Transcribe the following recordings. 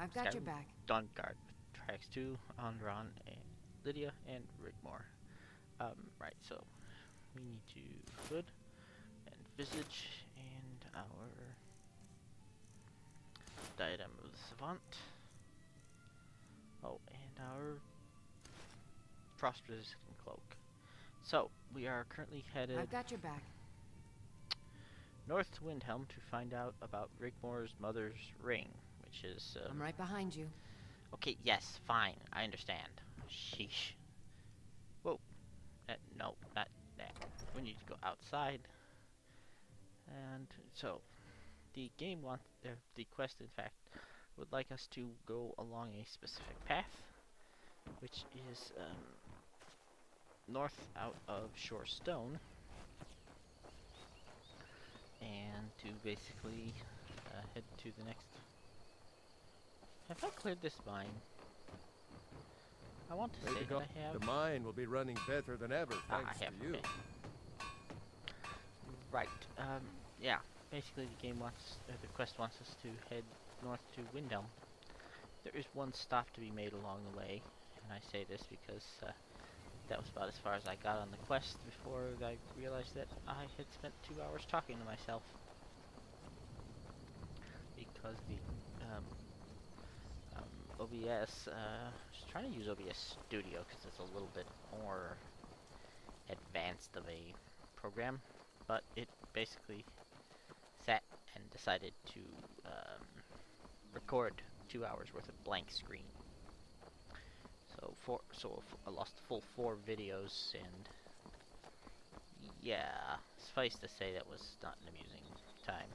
I've got your back. Dawnguard with tracks 2, Andron, and Lydia, and Rigmor. Right, so we need to hood and visage and our diadem of the savant. Oh, and our frost resistant cloak. So we are currently headed I've got your back. north to Windhelm to find out about Rigmor's mother's ring, which is I'm right behind you. okay, yes, fine, I understand. Sheesh. Whoa. No, not that. We need to go outside. And so, the game wants, the quest in fact, would like us to go along a specific path, which is north out of Shore Stone, and to basically head to the next. Have I cleared this mine? I want to say that I have. The mine will be running better than ever, thanks I have, to you. okay. Right. Yeah. Basically, the game wants, the quest wants us to head north to Windhelm. There is one stop to be made along the way, and I say this because that was about as far as I got on the quest before I realized that I had spent 2 hours talking to myself. Because the OBS, just trying to use OBS Studio because it's a little bit more advanced of a program, but it basically sat and decided to record 2 hours worth of blank screen. So I lost a full 4 videos, and yeah, suffice to say that was not an amusing time.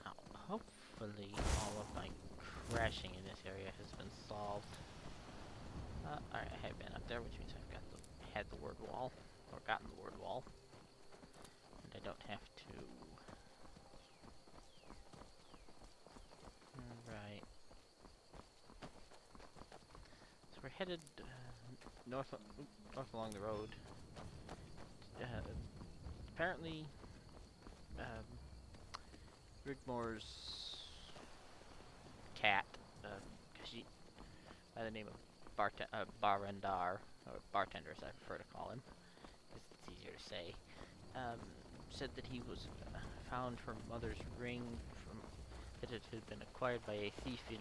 Now, hopefully all of my crashing in this area has been solved. Alright, I have been up there, which means I've had the word wall, or gotten the word wall, and I don't have to. Right. So we're headed north along the road. Apparently, Rigmor's cat, by the name of Barendar, or bartender as I prefer to call him, because it's easier to say, said that he was found her mother's ring that it had been acquired by a thief in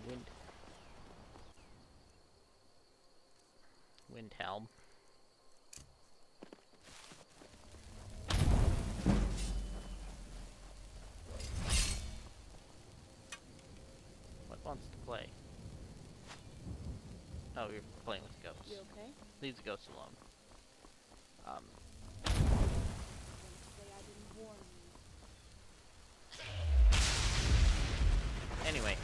Windhelm. What wants to play? Oh, you're playing with ghosts. You okay? Leave the ghosts alone. Don't say I didn't warn you. Anyway,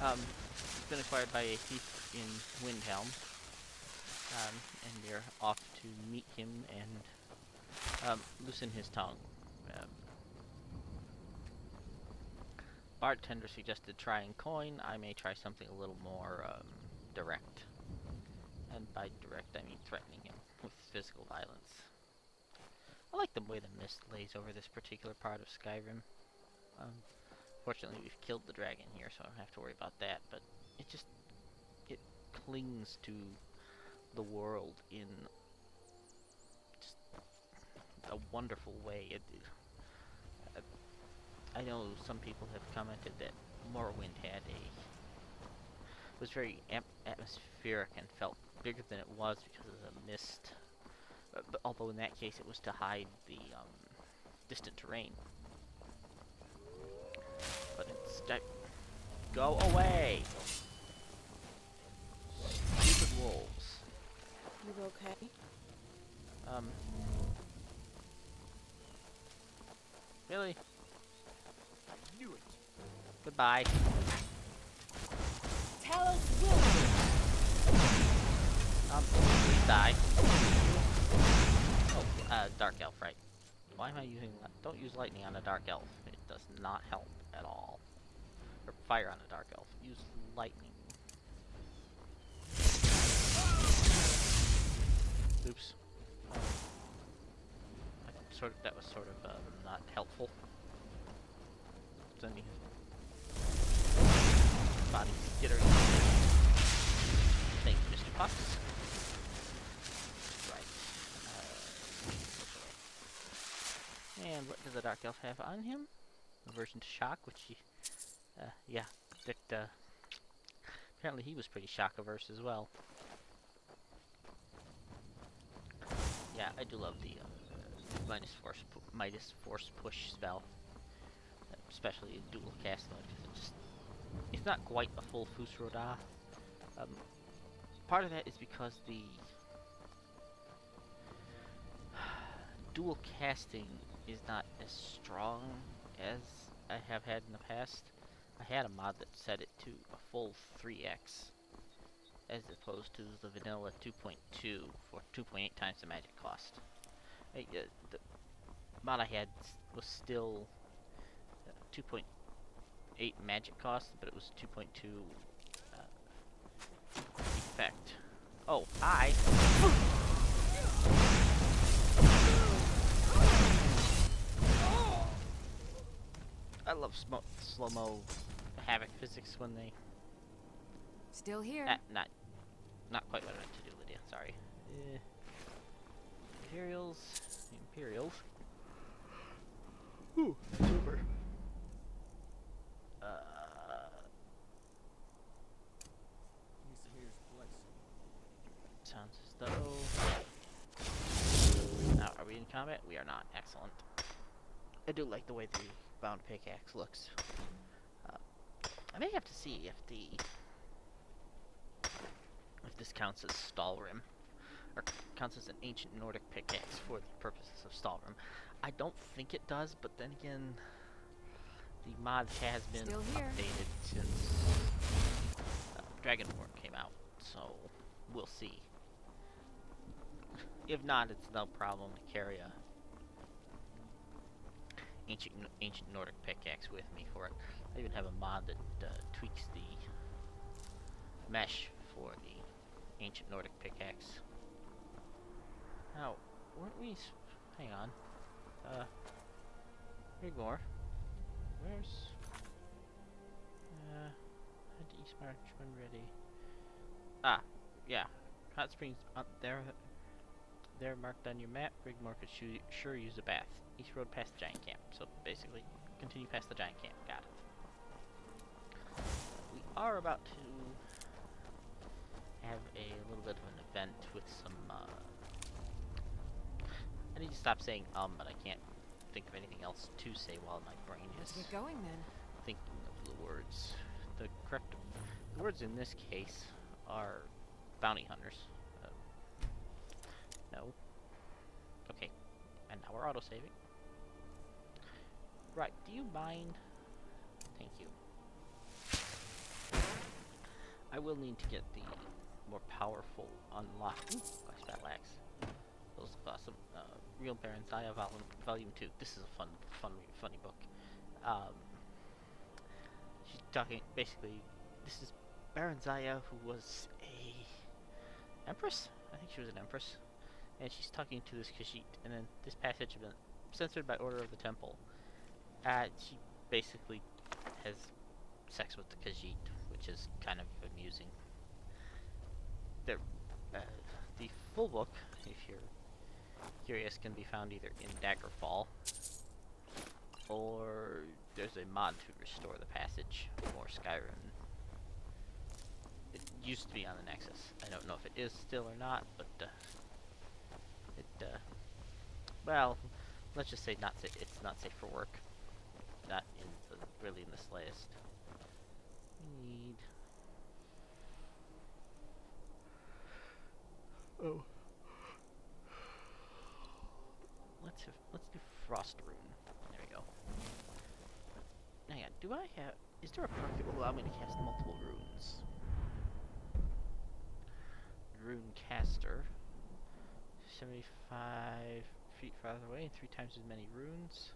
it's been acquired by a thief in Windhelm, and we're off to meet him and loosen his tongue. Bartender suggested trying coin. I may try something a little more direct, and by direct I mean threatening him with physical violence. I like the way the mist lays over this particular part of Skyrim. Fortunately, we've killed the dragon here, so I don't have to worry about that, but it clings to the world in just a wonderful way. I know some people have commented that Morrowind was very atmospheric and felt bigger than it was because of the mist, but although in that case it was to hide the distant terrain. But instead, go away! Stupid wolves. You okay? Really? I knew it. Goodbye. Tell us will. Please die. Oh, dark elf, right. Why am I using that? Don't use lightning on a dark elf. It does not help at all. Or fire on a dark elf. Use lightning. Oops. That was sort of not helpful. get her. Thank you, Mr. Fox. Right. And what does the Dark Elf have on him? Aversion to shock, which he, yeah, that, apparently he was pretty shock averse as well. Yeah, I do love the Midas Force Push spell, especially in dual cast mode, because it's not quite a full Fusroda. Part of that is because the dual casting is not as strong as I have had in the past. I had a mod that set it to a full 3x, as opposed to the vanilla 2.2 for 2.8 times the magic cost. The mod I had was still 2.8 magic cost, but it was 2.2 effect. Oh, hi! I love slow-mo havoc physics when they... Still here. Not quite what I meant to do, Lydia. Sorry. Imperials. Ooh, super. Sounds as though... Now, are we in combat? We are not. Excellent. I do like the way the bound pickaxe looks. I may have to see if this counts as Stalrim, or counts as an ancient Nordic pickaxe for the purposes of Stalrim. I don't think it does, but then again, the mod has been updated since Dragonborn came out, so we'll see. If not, it's no problem to carry a ancient Nordic pickaxe with me for it. I even have a mod that tweaks the mesh for the ancient Nordic pickaxe. Now, weren't we... Hang on. Rigmor. Where's... head to East March when ready. Ah, yeah. Hot springs up there. They're marked on your map. Rigmor could sure use a bath. East road past the giant camp. So basically, continue past the giant camp. Got it. We are about to have a little bit of an event with some, I need to stop saying but I can't think of anything else to say while my brain is Let's get going then. thinking of the words. The correct words in this case are bounty hunters. No. Okay. And now we're auto-saving. Right, do you mind? Thank you. I will need to get the more powerful unlock. Ooh, gosh, battle axe. Those look awesome. Real Baron Zaya Volume 2. This is a funny book. She's talking, basically, this is Baron Zaya, who was a empress? I think she was an empress. And she's talking to this Khajiit, and then this passage has been censored by order of the temple. She basically has sex with the Khajiit, which is kind of amusing. The full book, if you're curious, can be found either in Daggerfall, or there's a mod to restore the passage for Skyrim. It used to be on the Nexus. I don't know if it is still or not, but well, let's just say it's not safe for work. Not in really in the slightest. We need... Oh. Let's do Frost Rune. There we go. Hang on, is there a perk that will allow me to cast multiple runes? Rune Caster. 75 feet farther away and 3 times as many runes.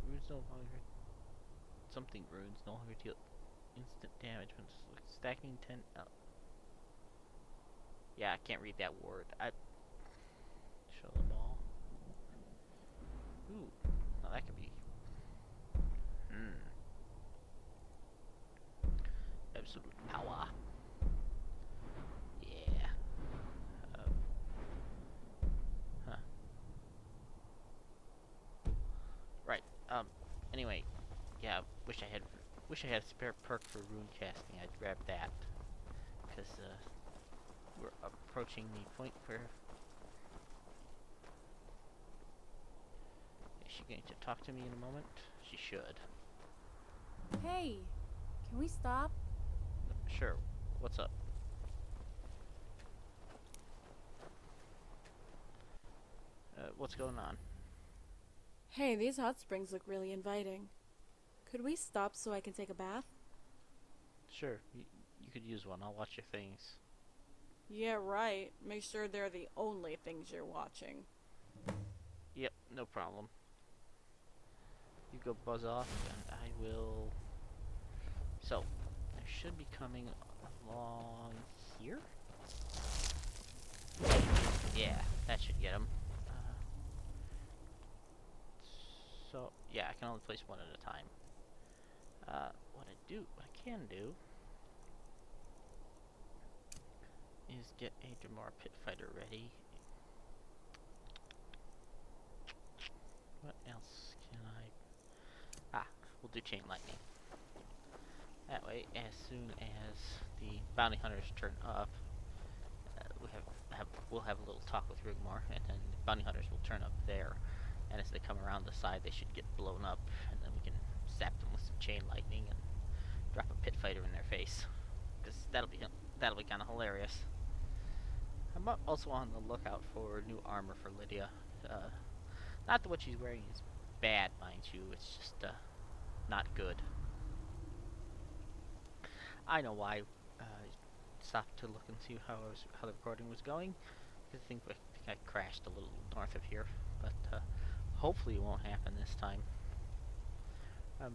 Runes no longer... Something runes no longer deal instant damage when stacking 10 out. Yeah, I can't read that word. Show them all. Ooh, now that could be... absolute power. Yeah. Huh. Right. Anyway, yeah. Wish I had a spare perk for rune casting. I'd grab that because we're approaching the point where. Is she going to talk to me in a moment? She should. Hey, can we stop? Sure. What's up? What's going on? Hey, these hot springs look really inviting. Could we stop so I can take a bath? Sure. You could use one. I'll watch your things. Yeah, right. Make sure they're the only things you're watching. Yep. No problem. You go buzz off, and I will. So, I should be coming along here. Yeah, that should get him. So, yeah, I can only place one at a time. What I can do, is get a Rigmor pit fighter ready. What else can I? We'll do chain lightning. That way, as soon as the bounty hunters turn up, we'll have a little talk with Rigmor, and then the bounty hunters will turn up there. And as they come around the side, they should get blown up, and then we can zap them with some chain lightning and drop a pit fighter in their face, because that'll be kind of hilarious. I'm also on the lookout for new armor for Lydia. Not that what she's wearing is bad, mind you. It's just not good. I know why. Stopped to look and see how the recording was going. I think I crashed a little north of here, but hopefully it won't happen this time.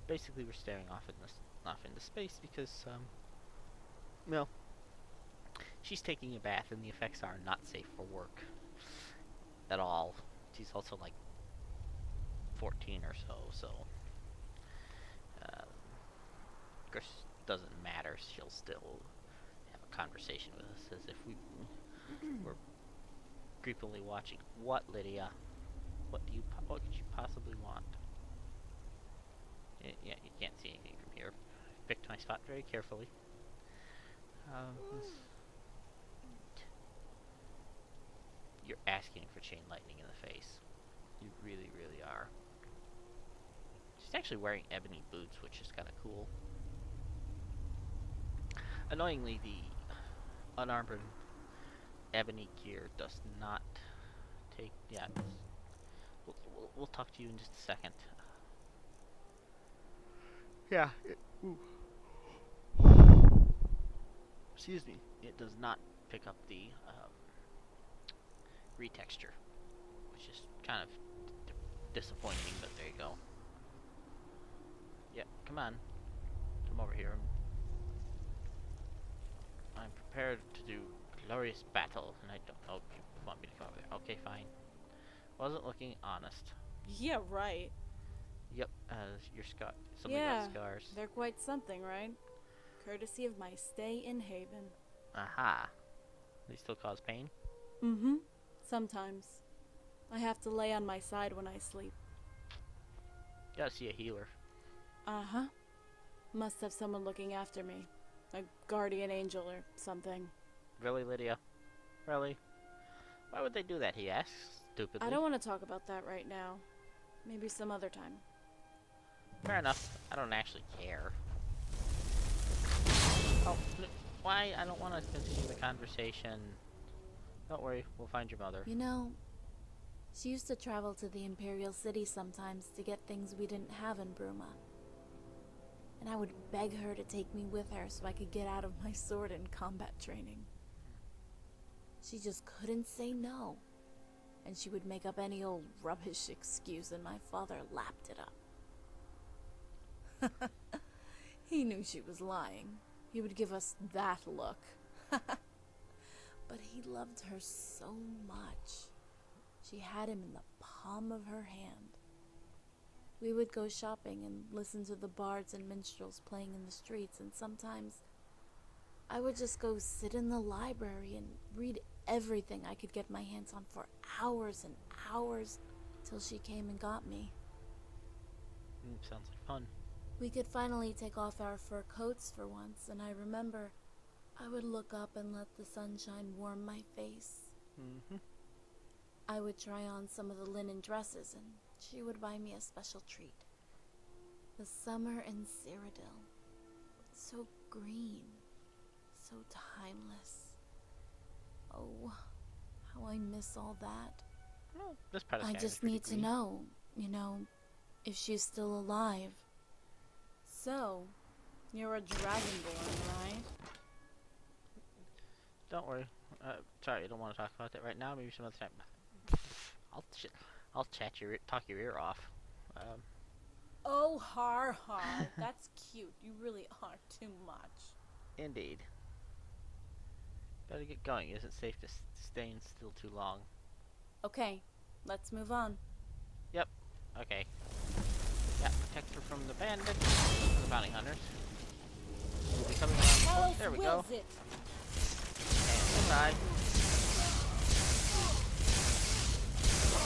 Basically, we're staring off into space because well, she's taking a bath and the effects are not safe for work at all. She's also like 14 or so, of course, doesn't matter. She'll still have a conversation with us as if we were creepily watching. What, Lydia? What could you possibly want? Yeah, you can't see anything from here. I picked my spot very carefully. You're asking for chain lightning in the face. You really, really are. She's actually wearing ebony boots, which is kind of cool. Annoyingly, the unarmored ebony gear does not take. Yeah, we'll talk to you in just a second. Yeah. Excuse me. It does not pick up the retexture, which is kind of disappointing. But there you go. Yeah, come on. Come over here. I'm prepared to do glorious battle, and I don't know if you want me to come over there. Okay, fine. Wasn't looking honest. Yeah, right. Yep, your scar. Somebody got scars. They're quite something, right? Courtesy of my stay in Haven. Aha. They still cause pain? Mm-hmm. Sometimes. I have to lay on my side when I sleep. Gotta see a healer. Uh-huh. Must have someone looking after me. A guardian angel or something. Really, Lydia? Really? Why would they do that, he asks, stupidly. I don't want to talk about that right now. Maybe some other time. Fair enough. I don't actually care. Oh, why? I don't want to continue the conversation. Don't worry, we'll find your mother. You know, she used to travel to the Imperial City sometimes to get things we didn't have in Bruma. And I would beg her to take me with her so I could get out of my sword and combat training. She just couldn't say no. And she would make up any old rubbish excuse, and my father lapped it up. He knew she was lying. He would give us that look. But he loved her so much. She had him in the palm of her hand. We would go shopping and listen to the bards and minstrels playing in the streets, and sometimes I would just go sit in the library and read everything I could get my hands on for hours and hours till she came and got me. Sounds like fun. We could finally take off our fur coats for once, and I remember I would look up and let the sunshine warm my face. Mm-hmm. I would try on some of the linen dresses, and she would buy me a special treat. The summer in Cyrodiil. So green. So timeless. Oh, how I miss all that. Well, this part of I Skyrim is just pretty need to green. know, if she's still alive. So, you're a dragonborn, right? Don't worry. Sorry, I don't want to talk about that right now. Maybe some other time. I'll talk your ear off. Oh, har har. That's cute. You really are too much. Indeed. Better get going. It isn't safe to stay in still too long. Okay, let's move on. Yep. Okay. Yeah, protect her from the bandits, the bounty hunters. We'll be coming around. How else There we wills go. it? And die.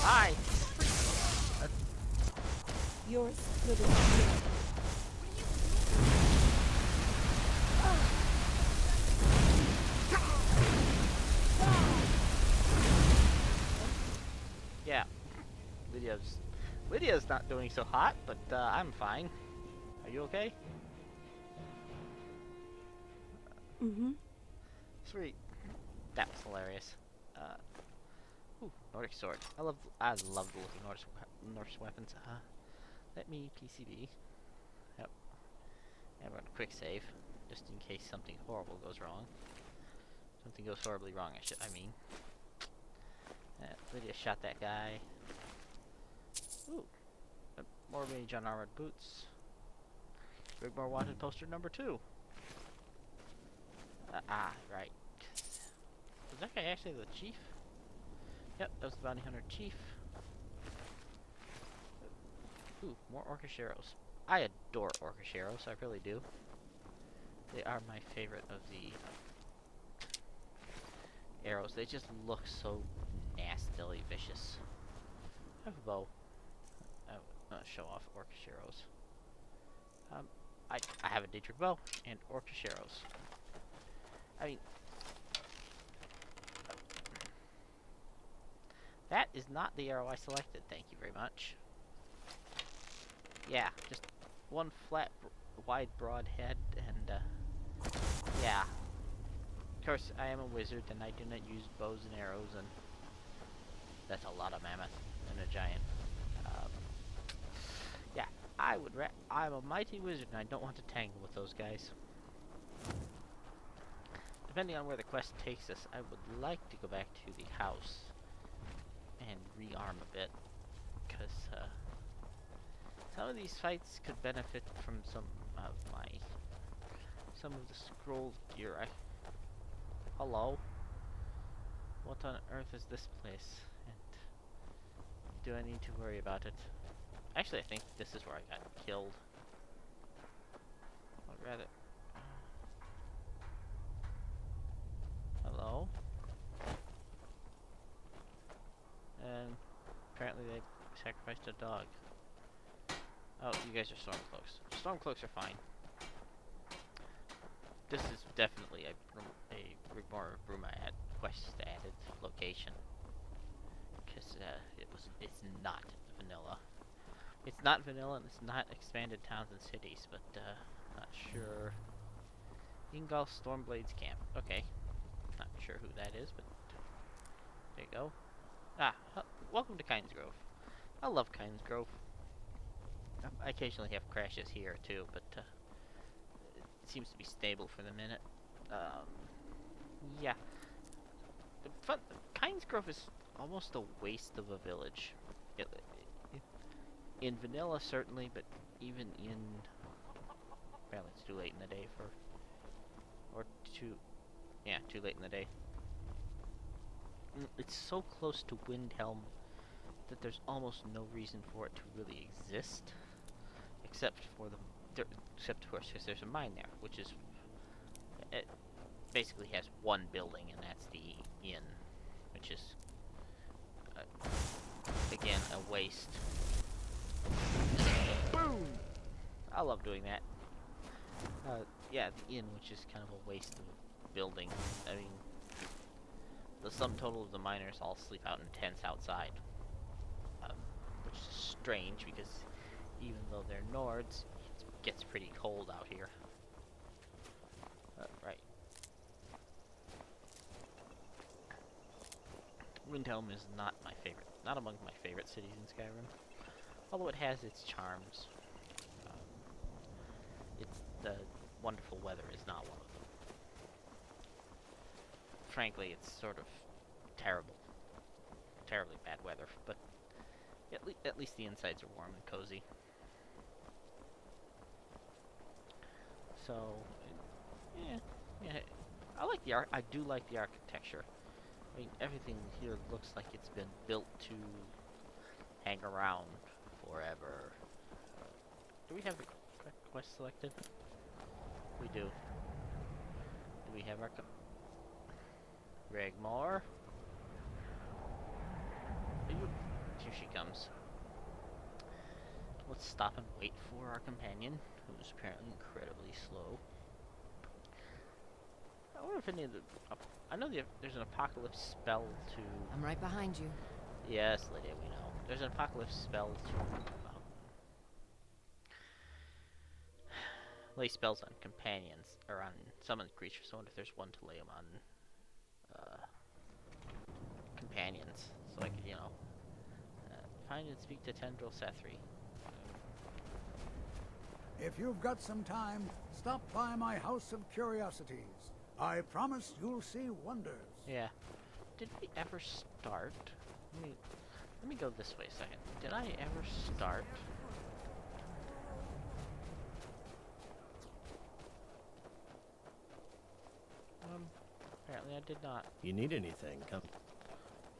Hi. Yours could have Yeah. Lydia's not doing so hot, but I'm fine. Are you okay? Mm-hmm. Sweet. That was hilarious. Ooh, Nordic sword. I love the look of Norse weapons. Let me PCB. Yep. And run a quick save, just in case something horrible goes wrong. Something goes horribly wrong. I mean. Lydia shot that guy. Ooh. More mage on armored boots. Rigmor wanted poster number 2. Right. Was that guy actually the chief? Yep, that was the bounty hunter chief. Ooh, more orcish arrows. I adore orcish arrows, I really do. They are my favorite of the arrows. They just look so nastily vicious. I have a bow. Show off orcish arrows. I have a Daedric bow and orcish arrows. I mean, that is not the arrow I selected. Thank you very much. Yeah, just one flat, wide, broad head, and yeah. Of course, I am a wizard, and I do not use bows and arrows, and that's a lot of mammoth and a giant. Yeah, I'm a mighty wizard, and I don't want to tangle with those guys. Depending on where the quest takes us, I would like to go back to the house and rearm a bit, because some of these fights could benefit from some of the scroll gear. Hello? What on earth is this place? And do I need to worry about it? Actually, I think this is where I got killed. Or rather... Hello? And apparently they sacrificed a dog. Oh, you guys are Stormcloaks. Stormcloaks are fine. This is definitely a Rigmor Bruma quest added location. Because it's not vanilla. It's not vanilla and it's not expanded towns and cities, but not sure. Ingolf Stormblade's camp. Okay. Not sure who that is, but there you go. Welcome to Kynes Grove. I love Kynes Grove. I occasionally have crashes here too, but it seems to be stable for the minute. Yeah. Kynes Grove is almost a waste of a village. In vanilla, certainly, but even in... Apparently it's too late in the day for... Yeah, too late in the day. It's so close to Windhelm that there's almost no reason for it to really exist. Except, of course, because there's a mine there, which is... basically has one building, and that's the inn, which is, again, a waste. Boom! I love doing that. Yeah, the inn, which is kind of a waste of a building. I mean, the sum total of the miners all sleep out in tents outside. Which is strange, because even though they're Nords, it gets pretty cold out here. Right. Windhelm is not my favorite, not among my favorite cities in Skyrim. Although it has its charms. It's the wonderful weather is not one of them. Frankly, it's sort of terrible. Terribly bad weather, but at least the insides are warm and cozy. So, yeah, I do like the architecture. I mean, everything here looks like it's been built to hang around forever. Do we have the correct quest selected? We do. Do we have our Rigmor? Here she comes. Let's stop and wait for our companion, who's apparently incredibly slow. I wonder if any of the... I know there's an apocalypse spell to... I'm right behind you. Yes, Lydia, we know. There's an apocalypse spell to... lay spells on companions, or on summoned creatures. So I wonder if there's one to lay them on companions. So I could, find and speak to Tendril Sethri. If you've got some time, stop by my House of Curiosities. I promise you'll see wonders. Yeah. Did we ever start? Let me go this way a second. Did I ever start? Apparently I did not. You need anything, come.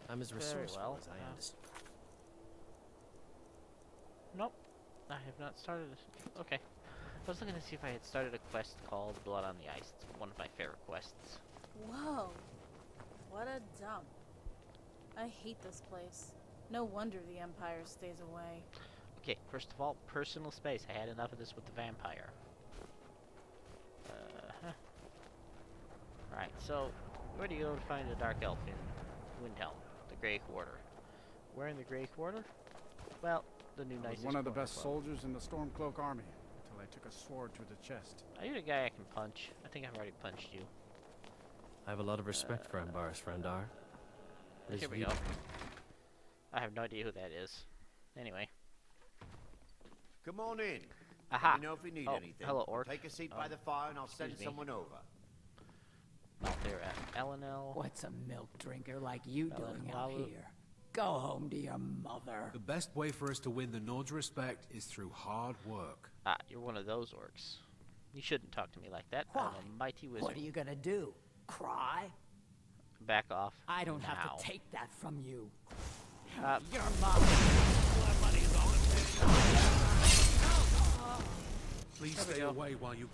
I'm as Very resourceful well. as I understand. Nope. I have not started. Okay. I was looking to see if I had started a quest called Blood on the Ice. It's one of my favorite quests. Whoa. What a dump. I hate this place. No wonder the Empire stays away. Okay, first of all, personal space. I had enough of this with the vampire. Right, so where do you go to find a dark elf in Windhelm? The Grey Quarter. Where in the Grey Quarter? Well, the new I nicest was one of the quarter best club. soldiers in the Stormcloak army until I took a sword to the chest. Are you the guy I can punch? I think I've already punched you. I have a lot of respect for Ambaris Frandar. His Here we view- go. I have no idea who that is. Anyway. Come on in. Aha. Let me know if you need Oh, anything. hello, Orc. Take a seat by the fire and I'll send excuse me. someone over. Out there at Elenel. What's a milk drinker like you Well, doing I'll- out here? Go home to your mother. The best way for us to win the Nord's respect is through hard work. Ah, you're one of those orcs. You shouldn't talk to me like that. Why? I'm a mighty wizard. What are you gonna do? Cry? Back off. I don't now. have to take that from you. Uh, Your mother. Please There we stay go. away while you...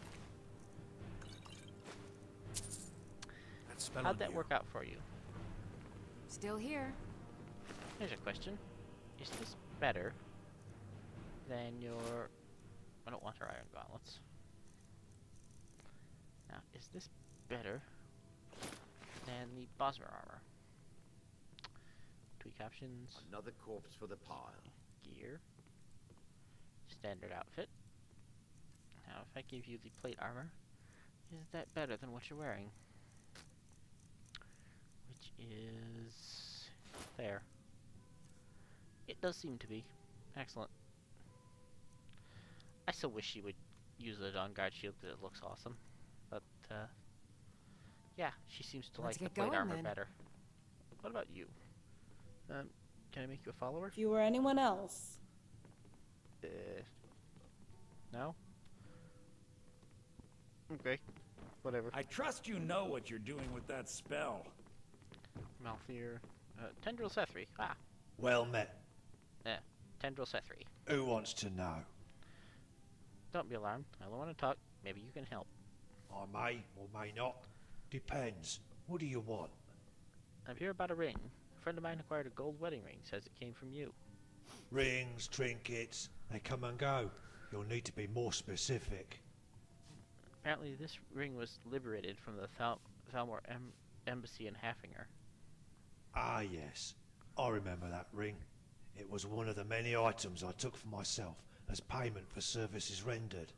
That spell How'd on that you. work out for you? Still here. Here's a question. Is this better than your... I don't want her iron gauntlets. Now, is this better than the Bosmer armor? Tweak options. Another corpse for the pile. Gear. Standard outfit. Now, if I give you the plate armor, is that better than what you're wearing? Which is... there. It does seem to be. Excellent. I still wish she would use the Dawnguard shield because it looks awesome. But, yeah, she seems to Let's like the get plate going, armor then. better. What about you? Can I make you a follower? If you were anyone else, No? Okay. Whatever. I trust you know what you're doing with that spell. Malthier. Tendril Sethri. Ah. Well met. Tendril Sethri. Who wants to know? Don't be alarmed. I don't want to talk. Maybe you can help. I may or may not Depends. What do you want? I'm here about a ring. A friend of mine acquired a gold wedding ring. Says it came from you. Rings, trinkets, they come and go. You'll need to be more specific. Apparently this ring was liberated from the Thalmor embassy in Haffinger. Ah, yes. I remember that ring. It was one of the many items I took for myself as payment for services rendered.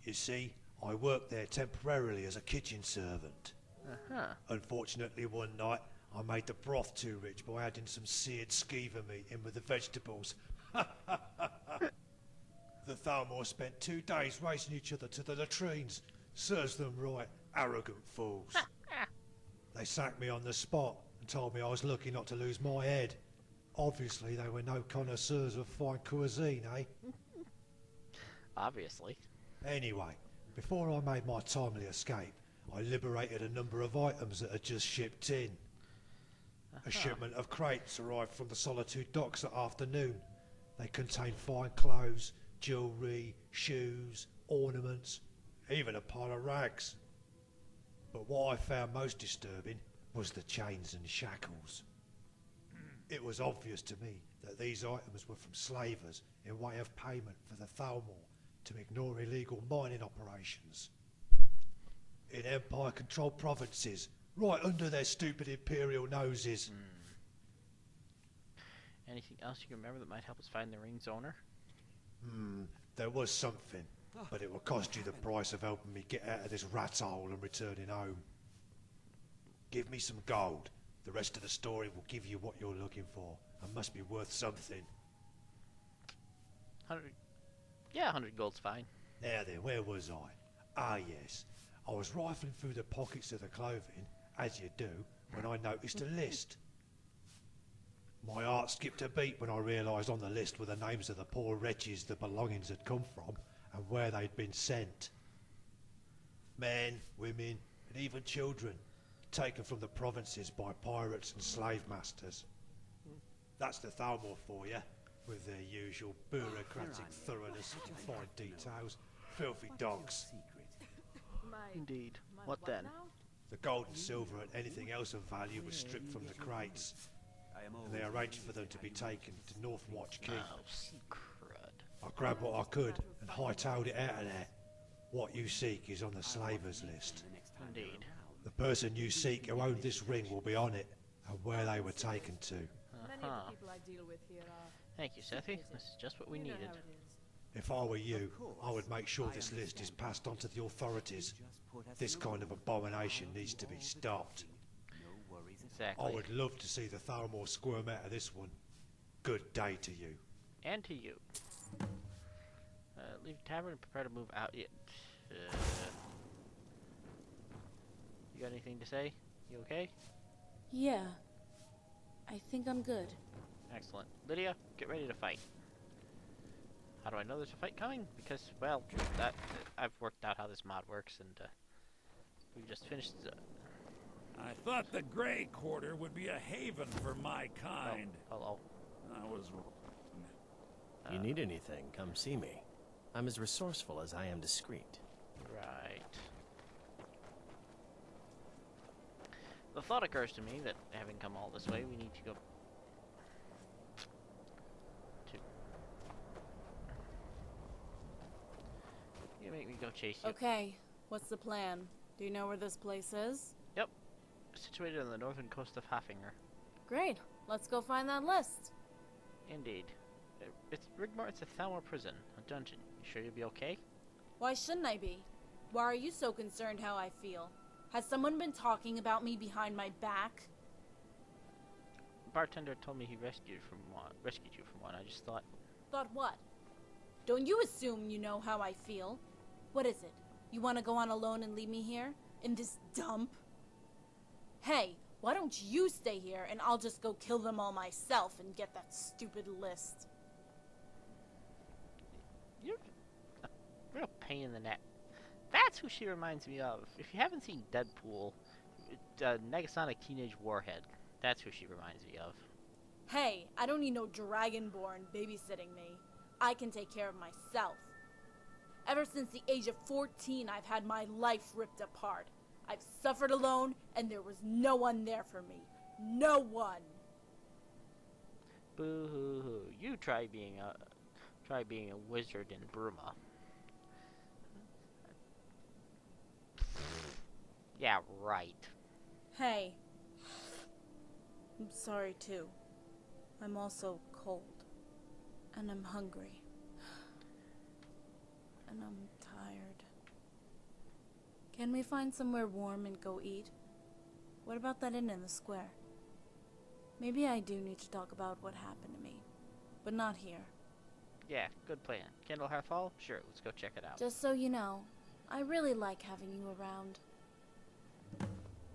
You see, I worked there temporarily as a kitchen servant. Uh-huh. Unfortunately, one night, I made the broth too rich by adding some seared skeever meat in with the vegetables. The Thalmor spent 2 days racing each other to the latrines. Serves them right, arrogant fools. They sacked me on the spot and told me I was lucky not to lose my head. Obviously, they were no connoisseurs of fine cuisine, eh? Obviously. Anyway, before I made my timely escape, I liberated a number of items that had just shipped in. A shipment of crates arrived from the Solitude docks that afternoon. They contained fine clothes, jewellery, shoes, ornaments, even a pile of rags. But what I found most disturbing was the chains and shackles. It was obvious to me that these items were from slavers in way of payment for the Thalmor to ignore illegal mining operations. In Empire-controlled provinces, right under their stupid imperial noses. Anything else you can remember that might help us find the ring's owner? There was something, but it will cost you the price of helping me get out of this rat hole and returning home. Give me some gold. The rest of the story will give you what you're looking for, and must be worth something. 100. Yeah, 100 gold's fine. Now then, where was I? Ah, yes. I was rifling through the pockets of the clothing, as you do, when I noticed a list. My heart skipped a beat when I realised on the list were the names of the poor wretches the belongings had come from, and where they'd been sent. Men, women, and even children, taken from the provinces by pirates and slave masters. That's the Thalmor for you, with their usual bureaucratic thoroughness and fine details. Filthy dogs. Indeed. What then? The gold and silver and anything else of value was stripped from the crates, and they arranged for them to be taken to Northwatch Keep. Oh, crud. I grabbed what I could and hightailed it out of there. What you seek is on the slavers list. Indeed. The person you seek who owned this ring will be on it, and where they were taken to. Thank you, Sethi. This is just what we needed. If I were you, I would make sure this list is passed on to the authorities. This kind of abomination needs to be stopped. Exactly. I would love to see the Thalmor squirm out of this one. Good day to you. And to you. Leave tavern and prepare to move out yet. You got anything to say? You okay? Yeah. I think I'm good. Excellent. Lydia, get ready to fight. How do I know there's a fight coming? Because, well, I've worked out how this mod works, and we just finished. I thought the Grey Quarter would be a haven for my kind. Oh, hello. I was. You need anything, come see me. I'm as resourceful as I am discreet. Right. The thought occurs to me that, having come all this way, we need to go. You make me go chase you. Okay, what's the plan? Do you know where this place is? Yep. Situated on the northern coast of Haffinger. Great. Let's go find that list. Indeed. It's Rigmor. It's a Thalmor prison, a dungeon. You sure you'll be okay? Why shouldn't I be? Why are you so concerned how I feel? Has someone been talking about me behind my back? The bartender told me he rescued you from one. I just thought. Thought what? Don't you assume you know how I feel? What is it? You want to go on alone and leave me here? In this dump? Hey, why don't you stay here and I'll just go kill them all myself and get that stupid list. You're a real pain in the neck. That's who she reminds me of. If you haven't seen Deadpool, Negasonic Teenage Warhead. That's who she reminds me of. Hey, I don't need no Dragonborn babysitting me. I can take care of myself. Ever since the age of 14, I've had my life ripped apart. I've suffered alone, and there was no one there for me. No one. Boo hoo hoo. You try being a wizard in Bruma. Yeah, right. Hey. I'm sorry too. I'm also cold. And I'm hungry. And I'm tired. Can we find somewhere warm and go eat? What about that inn in the square? Maybe I do need to talk about what happened to me. But not here. Yeah, good plan. Candlehearth Hall? Sure, let's go check it out. Just so you know, I really like having you around.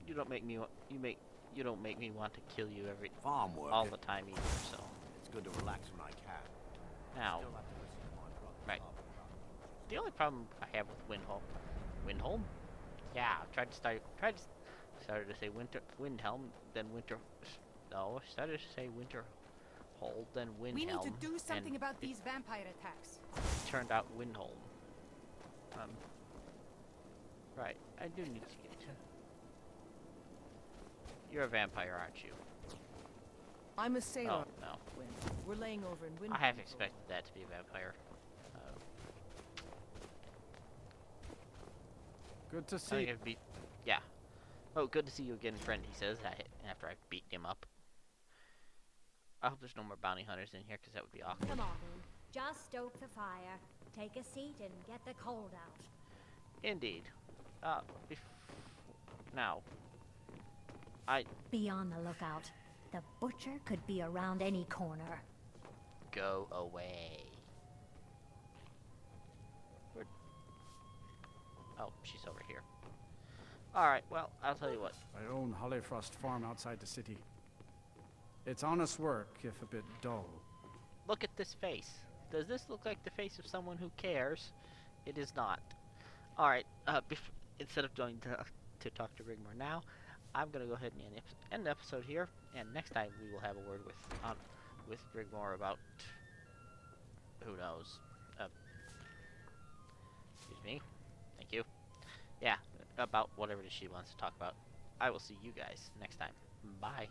You don't make me you don't make me want to kill you farm work all the time either, so. It's good to relax when I can. Now, right. The only problem I have with Windholm? Yeah, started to say Windhelm, then started to say Winterhold, then Windhelm. We need to do something about these vampire attacks. Turned out Windholm. Right, I do need to get to... You're a vampire, aren't you? I'm a sailor. Oh, no. We're laying over in Wind. I have expected that to be a vampire. Good to see. Yeah. Oh, good to see you again, friend, he says, after I beat him up. I hope there's no more bounty hunters in here, because that would be awkward. Come on, then. Just stoke the fire, take a seat, and get the cold out. Indeed. Now, Be on the lookout. The butcher could be around any corner. Go away. Oh, she's over here. Alright, well, I'll tell you what. I own Hollyfrost Farm outside the city. It's honest work, if a bit dull. Look at this face. Does this look like the face of someone who cares? It is not. Alright, instead of going to talk to Rigmor now, I'm going to go ahead and end the episode here, and next time we will have a word with Rigmor about... who knows? Excuse me. Thank you. Yeah, about whatever it is she wants to talk about. I will see you guys next time. Bye.